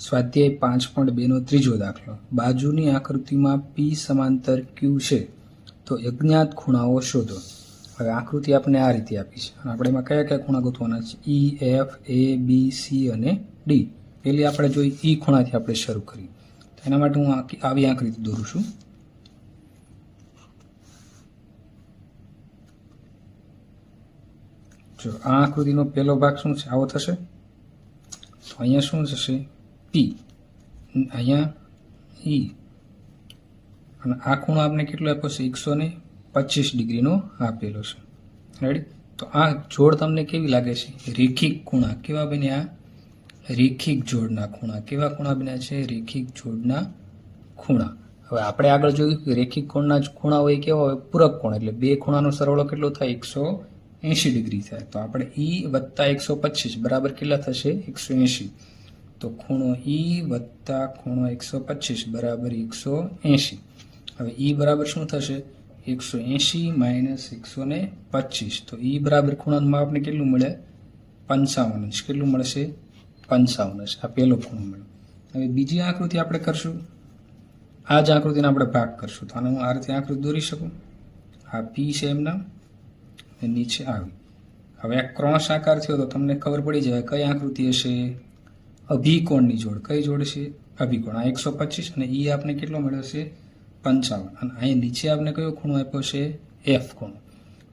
સ્વાધ્યાય 5.2 નો ત્રીજો દાખલો. બાજુની આકૃતિમાં P સમાંતર Q છે તો અજ્ઞાત ખૂણાઓ શોધો. હવે આકૃતિ આપણે આ રીતે આપી છે અને આપણે એમાં કયા કયા ખૂણા ગોતવાના છે? E, F, A, B, C અને D. પેલી આપણે જોઈ E ખૂણાથી આપણે શરૂ કરી. તો એના માટે હું આવી આકૃતિ દોરું છું. જો આ આકૃતિનો પહેલો ભાગ શું છે? આવો થશે. તો અહીંયા શું થશે? P, અહીંયા E, અને આ ખૂણો આપણે કેટલો આપ્યો છે? 125 ડિગ્રીનો આપેલો છે. રેડી? તો આ જોડ તમને કેવી લાગે છે? રેખિક ખૂણા. કેવા બન્યા? રેખિક જોડના ખૂણા. કેવા ખૂણા બન્યા છે? રેખિક જોડના ખૂણા. હવે આપણે આગળ જોયું કે રેખિક કોણના ખૂણા હોય કેવા હોય? પૂરક કોણ. એટલે બે ખૂણાનો સરવાળો કેટલો થાય? 180 ડિગ્રી થાય. તો આપણે E વત્તા 125 બરાબર કેટલા થશે? 180. તો ખૂણો E વત્તા ખૂણો 125 બરાબર 180. હવે E બરાબર શું થશે? 180 માઇનસ 125. તો E બરાબર ખૂણાનું માપ આપણે કેટલું મળે? 55 અંશ. કેટલું મળશે? 55 અંશ. આ પહેલો ખૂણો મળે. હવે બીજી આકૃતિ આપણે કરશું. આ જ આકૃતિને આપણે ભાગ કરશું. તો આને હું આ રીતે આકૃતિ દોરી શકું. આ P છે એમના, નીચે આવી. હવે આ ક્રોસ આકાર થયો તો તમને ખબર પડી જાય કઈ આકૃતિ હશે? અભિકોણની જોડ. કઈ જોડ છે? અભિકોણ. આ 125 અને E આપણે કેટલો મળ્યો છે? 55. અને અહીં નીચે આપણે કયો ખૂણો આપ્યો છે? F ખૂણો.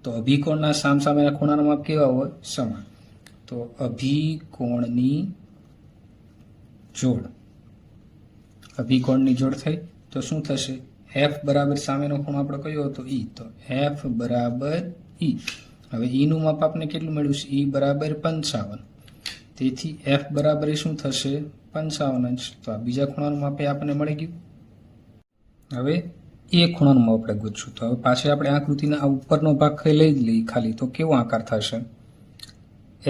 તો અભિકોણના સામસામેના ખૂણાના માપ કેવા હોય? સમાન. તો અભિકોણની જોડ. અભિકોણની જોડ થઈ તો શું થશે? F બરાબર સામેનો ખૂણો આપણો કયો હતો? E. તો F બરાબર E. હવે E નું માપ આપણે કેટલું મળ્યું છે? E બરાબર 55. તેથી F બરાબર શું થશે? 55 અંશ. તો આ બીજા ખૂણાનું માપ આપણને મળી ગયું. હવે એ ખૂણાનું માપ આપણે ગોતશું. તો હવે પાછી આપણે આકૃતિના આ ઉપરનો ભાગ લઈ લઈએ ખાલી. તો કેવો આકાર થશે?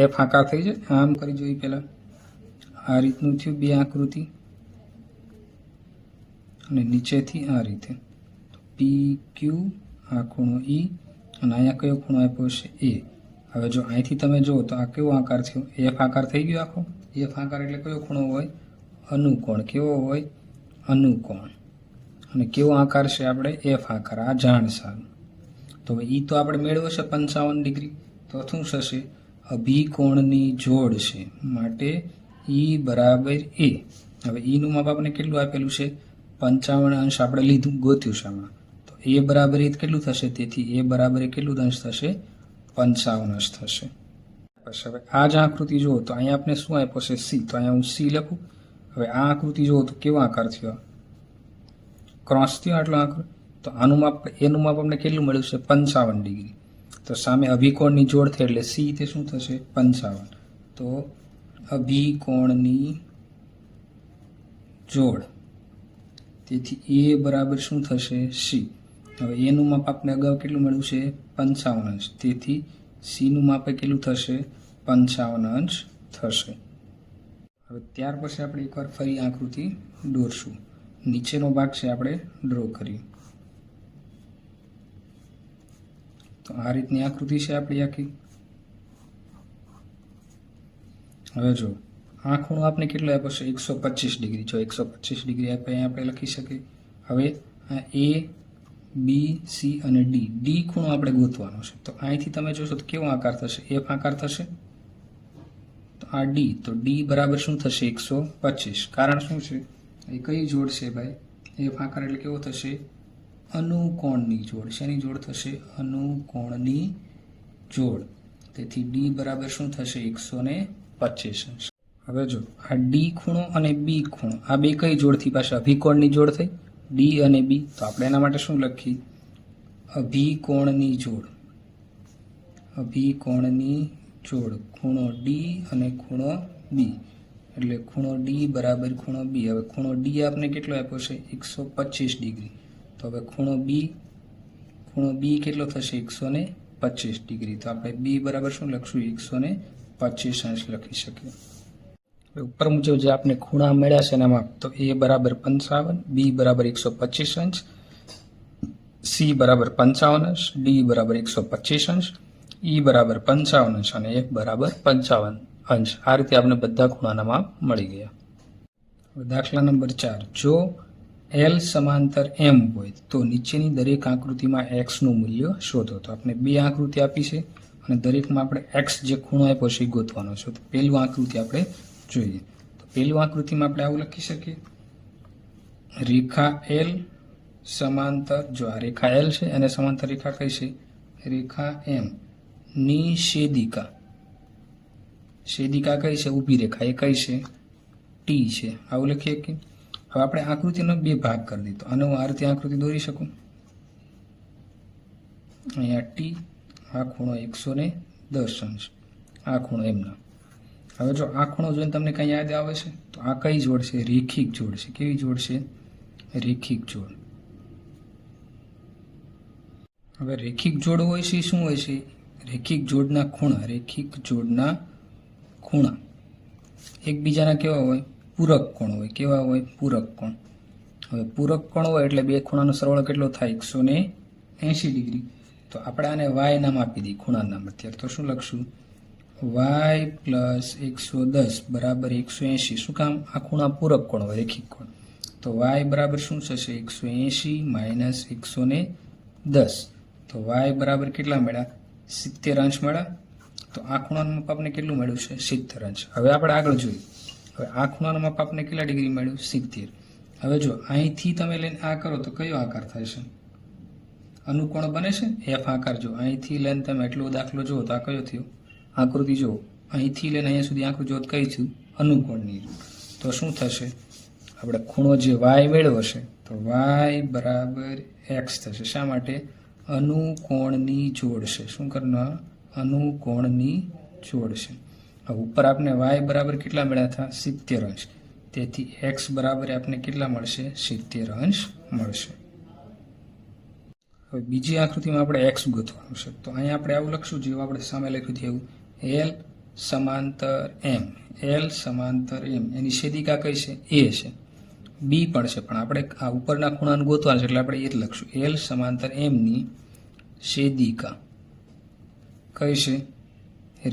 F આકાર થઈ જાય. આમ કરી જોઈએ પહેલા. આ રીતનું થયું બે આકૃતિ અને નીચેથી આ રીતે. P, Q, આ ખૂણો E અને અહીંયા કયો ખૂણો આપ્યો છે? A. હવે જો અહીંથી તમે જુઓ તો આ કેવો આકાર થયો? F આકાર થઈ ગયો આખો. F આકાર એટલે કયો ખૂણો હોય? અનુકોણ. કેવો હોય? અનુકોણ. અને કેવો આકાર છે આપણે? F આકાર. આ જાણ સારું. તો હવે E તો આપણે મેળવ્યો છે 55 ડિગ્રી. તો શું થશે? અભિકોણની જોડ છે માટે E બરાબર A. હવે E નું માપ આપણે કેટલું આપેલું છે? 55 અંશ આપણે લીધું, ગોત્યું છે હમણાં. તો A બરાબર એ કેટલું થશે? તેથી A બરાબર કેટલું અંશ થશે? 55 અંશ થશે. પછી હવે આ જ આકૃતિ જુઓ તો અહીંયા આપણે શું આપ્યો છે? C. તો અહીંયા હું C લખું. હવે આ આકૃતિ જુઓ તો કેવો આકાર થયો? ક્રોસ થયો આટલો આકાર. તો આનું માપ, એનું માપ આપણે કેટલું મળ્યું છે? 55 ડિગ્રી. તો સામે અભિકોણની જોડ થઈ એટલે C તે શું થશે? 55. તો અભિકોણની જોડ. તેથી A બરાબર શું થશે? C. હવે એનું માપ આપણે અગાઉ કેટલું મળ્યું છે? 55 અંશ. તેથી C નું માપ કેટલું થશે? 55 અંશ થશે. હવે ત્યાર પછી આપણે એકવાર ફરી આકૃતિ દોરશું. નીચેનો ભાગ છે આપણે ડ્રો કરીએ. તો આ રીતની આકૃતિ છે આપણી આખી. હવે જો આ ખૂણો આપણે કેટલો આપ્યો છે? 125 ડિગ્રી. જો 125 ડિગ્રી આપે અહીંયા આપણે લખી શકીએ. હવે આ A, B, C અને D. D ખૂણો આપણે ગોતવાનો છે. તો અહીંથી તમે જોશો તો કેવો આકાર થશે? F આકાર થશે. તો આ D. તો D બરાબર શું થશે? 125. કારણ શું છે? એ કઈ જોડ છે ભાઈ? F આકાર એટલે કેવો થશે? અનુકોણની જોડ. શેની જોડ થશે? અનુકોણની જોડ. તેથી D બરાબર શું થશે? 125 અંશ. હવે જો આ D ખૂણો અને B ખૂણો આ બે કઈ જોડથી પાછા? અભિકોણની જોડ થઈ. D અને B. તો આપણે એના માટે શું લખીએ? અભિકોણની જોડ. અભિકોણની જોડ. ખૂણો D અને ખૂણો B. એટલે ખૂણો D બરાબર ખૂણો B. હવે ખૂણો D આપણે કેટલો આપ્યો છે? 125 ડિગ્રી. તો હવે ખૂણો B કેટલો થશે? 125 ડિગ્રી. તો આપણે B બરાબર શું લખશું? 125 અંશ લખી શકીએ. ઉપર મુજબ જે આપણે ખૂણા મળ્યા છે એના માપ. તો A બરાબર 55, B બરાબર 125 અંશ, C બરાબર 55 અંશ, D બરાબર 125 અંશ, E બરાબર 55 અંશ અને F બરાબર 55 અંશ. આ રીતે આપણે બધા ખૂણાના માપ મળી ગયા. દાખલા નંબર 4, જો L સમાંતર M હોય તો નીચેની દરેક આકૃતિમાં x નું મૂલ્ય શોધો. તો આપણે બે આકૃતિ આપી છે અને દરેકમાં આપણે x જે ખૂણો આપ્યો છે એ ગોતવાનો છે. તો પહેલું આકૃતિ આપણે જોઈએ. તો પહેલું આકૃતિમાં આપણે આવું લખી શકીએ, રેખા L સમાંતર, જો આ રેખા L છે અને સમાંતર રેખા કઈ છે, રેખા M ની છેદિકા, છેદિકા કઈ છે, ઊભી રેખા, એ કઈ છે, T છે. આવું લખીએ કે હવે આપણે આકૃતિનો બે ભાગ કરી દીધો. આનો હું આ રીતે આકૃતિ દોરી શકું. અહીંયા T, આ ખૂણો 110 અંશ, આ ખૂણો એમના. હવે જો આ ખૂણો જોઈને તમને કઈ યાદ આવે છે તો આ કઈ જોડ છે, રેખિક જોડ છે. કેવી જોડ છે, રેખિક જોડ. હવે રેખિક જોડ હોય છે શું હોય છે, રેખિક જોડના ખૂણા, રેખિક જોડના ખૂણા એકબીજાના કેવા હોય, પૂરક કોણ હોય. કેવા હોય, પૂરક કોણ. હવે પૂરક કોણ હોય એટલે બે ખૂણાનો સરવાળો કેટલો થાય, 180 ડિગ્રી. તો આપણે આને y નામ આપી દઈએ, ખૂણા નામ. અત્યારે તો શું લખશું, y પ્લસ 110 બરાબર 180. શું કામ, આ ખૂણા પૂરક કોણ હોય, રેખિક કોણ. તો y બરાબર શું થશે, 180 માઇનસ 110. તો y બરાબર કેટલા મળ્યા, 70 અંશ મળ્યા. તો આ ખૂણાનું માપ આપણે કેટલું મળ્યું છે, 70 અંશ. હવે આપણે આગળ જોઈએ. હવે આ ખૂણાનું માપ આપણે કેટલા ડિગ્રી મળ્યું, 70. હવે જો અહીંથી તમે લઈને આ કરો તો કયો આકાર થાય છે, અનુકોણ બને છે, એફ આકાર. જો અહીંથી લઈને તમે એટલો દાખલો જુઓ તો આ કયો થયો, આકૃતિ જુઓ, અહીંથી લઈને અહીંયા સુધી આકૃતિ જુઓ કઈ થયું, અનુકોણની. તો શું થશે, આપણે ખૂણો જે y મેળવ્યો છે તો y બરાબર x થશે. શા માટે, અનુકોણની જોડ છે. શું કરવાનું, અનુકોણની જોડ છે. હવે ઉપર આપણે y બરાબર કેટલા મળ્યા હતા, 70 અંશ. તેથી x બરાબર આપણે કેટલા મળશે, 70 અંશ મળશે. હવે બીજી આકૃતિમાં આપણે x ગોતવાનું છે. તો અહીંયા આપણે આવું લખશું જેવું આપણે સામે લખ્યું હતું એવું, L સમાંતર M, L સમાંતર M, એની છેદિકા કઈ છે, A છે. B પણ છે પણ આપણે આ ઉપરના ખૂણાને ગોતવાનું છે એટલે આપણે એ જ લખશું, L સમાંતર M ની છેદિકા કઈ છે,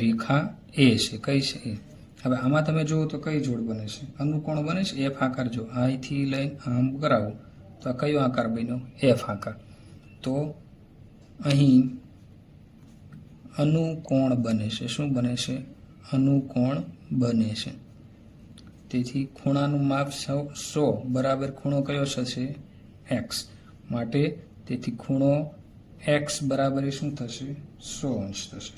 રેખા A છે. કઈ છે, A. હવે આમાં તમે જુઓ તો કઈ જોડ બને છે, અનુકોણ બને છે, F આકાર. જો અહીંથી લઈને આમ કરાવું તો આ કયો આકાર બન્યો, F આકાર. તો અહીં અનુકોણ બને છે. શું બને છે, અનુકોણ બને છે. તેથી ખૂણાનું માપ 100 બરાબર ખૂણો કયો થશે, x. માટે તેથી ખૂણો x બરાબર શું થશે, 100 અંશ થશે.